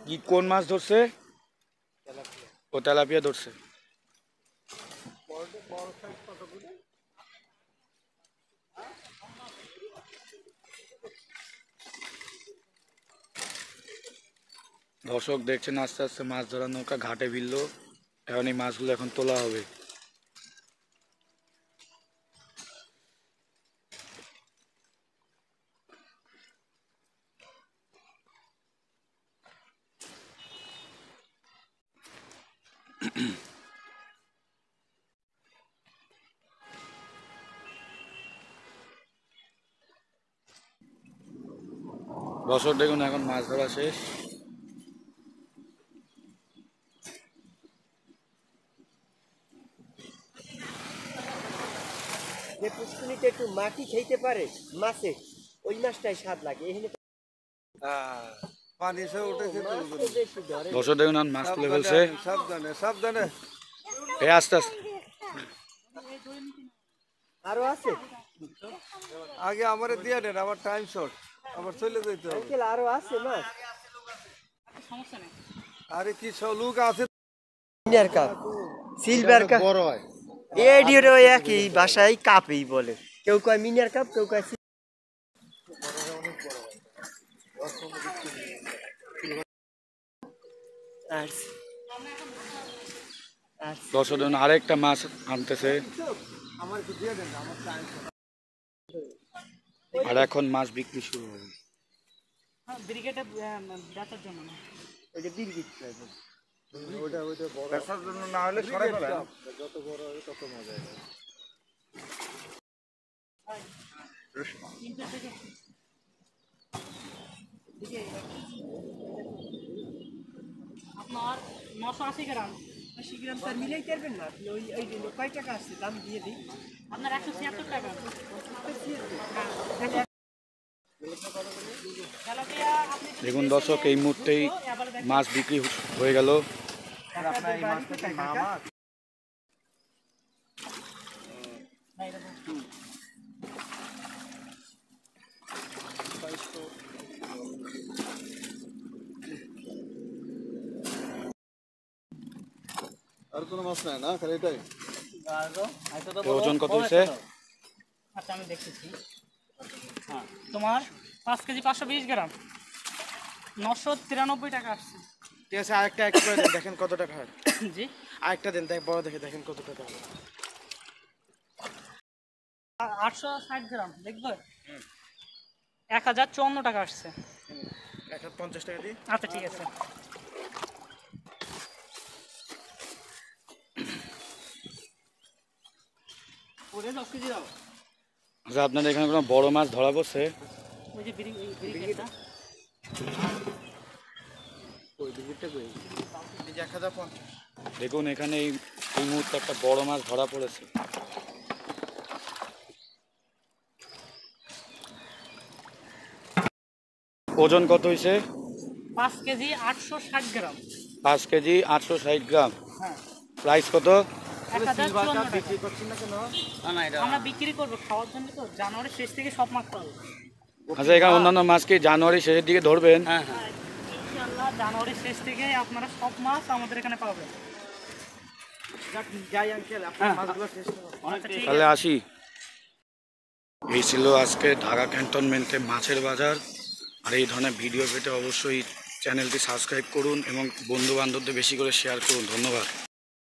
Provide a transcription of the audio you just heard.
কি কোন মাছ ধরছে? ও তেলাপিয়া ধরছে। দর্শক দেখছেন আস্তে আস্তে মাছ ধরার নৌকা ঘাটে ভিড়লো। এখন এই মাছগুলো এখন তোলা হবে। দর্শক দেখুন এখন মাছ ধরা শেষ। যে পুষ্কুনিতে একটু মাটি খেতে পারে মাছে, ওই মাছটাই স্বাদ লাগে। এখানে পানি সে উঠেছে। দর্শক দেখুন এখন মাছ তুলে ফেলছে। সাবধানে সাবধানে। এই আস্তে আস্তে। আরো আছে, আগে আমারে দিয়ে দেন, আমার টাইম শর্ট, আমার চলে যেতে হবে। আঙ্কেল আরো আছে মাছ। আরে কি সব লোক আছে। সিলভার কাপ, সিলভার কাপ বড় হয়। এডিও একই ভাষায় কাপই বলে। কেউ কয় মিনার কাপ, কেউ কয় দর্শক দেখুন আরেকটা মাছ আনতেছে। আমার একটু দিয়ে দেন, আমার টাইম শর্ট। আর এখন মাছ বিক্রি শুরু হবে। ব্রিগেডে বেচার জন্য না, ওইটা বিক্রি করবে। ওইটা বড় বেচার জন্য না হলে সরাই ফেলেন। যত বড় হবে তত মজা হবে। আপনার 980 গ্রাম 80 গ্রাম তার মিলাই করবেন না। আপনি ওই ওই কয় টাকা আসছে দাম দিয়ে দিই। আপনার 176 টাকা। দেখুন দর্শক এই মুহূর্তেই মাছ বিক্রি হয়ে গেল। আর কোনো মাছ নাই না, খালি এটাই। ওজন কত হয়েছে? আচ্ছা আমি দেখতেছি। হ্যাঁ তোমার 5 কেজি 520 গ্রাম 993 টাকা আসছে। ঠিক আছে, আরেকটা এক করে দেন, দেখেন কত টাকা হয়। জি আরেকটা দেন, দেখ বড় দেখে দেখেন কত টাকা হবে। 860 গ্রাম দেখবে 1054 টাকা আসছে। 150 টাকা দিই। আচ্ছা ঠিক আছে। ওরে 10 কেজি দাও। আচ্ছা আপনাদের এখানে কোনো বড় মাছ ধরা পড়ছে? ওই যে ব্রিগেডটা ওই দিকটা কই? এই যে 1050। দেখুন এখানে এই মুহূর্তে একটা বড় মাছ ধরা পড়েছে। ওজন কত হয়েছে? 5 কেজি 860 গ্রাম। 5 কেজি 860 গ্রাম। হ্যাঁ প্রাইস কত? 1054 টাকা। বিক্রি করছেন না কেন? আমরা বিক্রি করবো খাওয়ার জন্য, তো জানুয়ারি শেষ থেকে সব মাছ পাবো। আচ্ছা এখানে অন্যান্য মাছ কি জানুয়ারি শেষের দিকে ধরবেন? হ্যাঁ ইনশাআল্লাহ জানুয়ারি শেষ থেকে আপনারা সব মাছ আমাদের এখানে পাবেন। যাই আঙ্কেল, আপনার মাছগুলো শেষ করুন। আচ্ছা ঠিক তাহলে আছে। আসি। এই ছিল আজকে ঢাকা ক্যান্টনমেন্টে মাছের বাজার। আর এই ধরনের ভিডিও পেতে অবশ্যই চ্যানেলটি সাবস্ক্রাইব করুন এবং বন্ধু বান্ধবদের বেশি করে শেয়ার করুন। ধন্যবাদ।